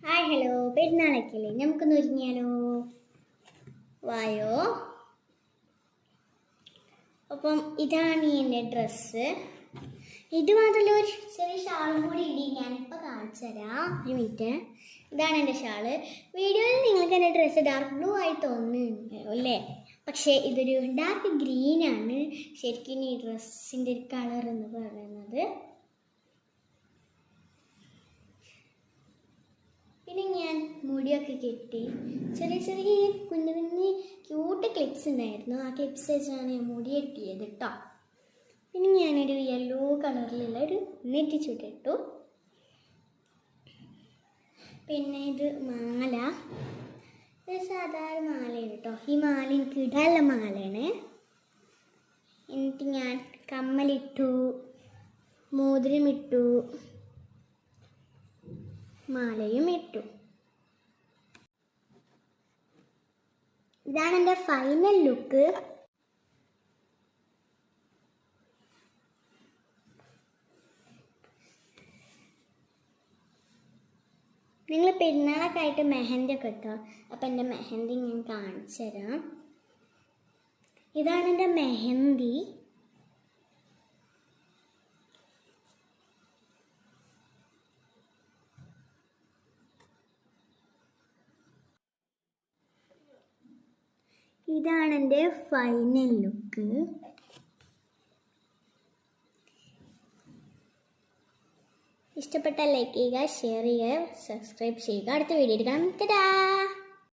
Hi hello, പെരുന്നാളൊക്കെയല്ലേ, നമുക്കൊന്ന് ഒരുങ്ങിയാലോ? വായോ. അപ്പം ഇതാണ് എൻ്റെ ഡ്രസ്സ്. ഇത് മാത്രമല്ല, ഒരു ചെറിയ ഷാളും കൂടി ഇടി, ഞാനിപ്പോൾ കാണിച്ചു തരാം. ഒരു മിനിറ്റ്. ഇതാണ് എൻ്റെ ഷാള്. വീഡിയോയിൽ നിങ്ങൾക്ക് എൻ്റെ ഡ്രസ്സ് ഡാർക്ക് ബ്ലൂ ആയി തോന്നുന്നുണ്ട് അല്ലേ? പക്ഷേ ഇതൊരു ഡാർക്ക് ഗ്രീനാണ് ശരിക്കും ഈ ഡ്രസ്സിൻ്റെ ഒരു കളർ എന്ന് പറയുന്നത്. പിന്നെ ഞാൻ മുടിയൊക്കെ കെട്ടി ചെറിയ ചെറിയ കുഞ്ഞു കുഞ്ഞ് ക്യൂട്ട് ക്ലിപ്സ് ഉണ്ടായിരുന്നു. ആ ക്ലിപ്സ് വെച്ചാണ് ഞാൻ മുടി കെട്ടിയത് കേട്ടോ. പിന്നെ ഞാനൊരു യെല്ലോ കളറിലുള്ള ഒരു നെറ്റിച്ചുട്ടിട്ടു. പിന്നെ ഇത് മാല, ഇത് സാധാരണ മാലയാണ് കേട്ടോ. ഈ മാല എനിക്ക് ഇടാനുള്ള മാലയാണ്. എന്നിട്ട് ഞാൻ കമ്മലിട്ടു, മോതിരമിട്ടു, മാലയും ഇട്ടു. ഇതാണ് എൻ്റെ ഫൈനൽ ലുക്ക്. നിങ്ങൾ പെരുന്നാളൊക്കെ ആയിട്ട് മെഹന്തി ഒക്കെ ഇട്ടോ? അപ്പം എൻ്റെ മെഹന്തി ഞാൻ കാണിച്ചു തരാം. ഇതാണ് എൻ്റെ മെഹന്തി. ഇതാണ് എൻ്റെ ഫൈനൽ ലുക്ക്. ഇഷ്ടപ്പെട്ടാൽ ലൈക്ക് ചെയ്യുക, ഷെയർ ചെയ്യുക, സബ്സ്ക്രൈബ് ചെയ്യുക. അടുത്ത വീഡിയോ എടുക്കാം. ടാറ്റാ.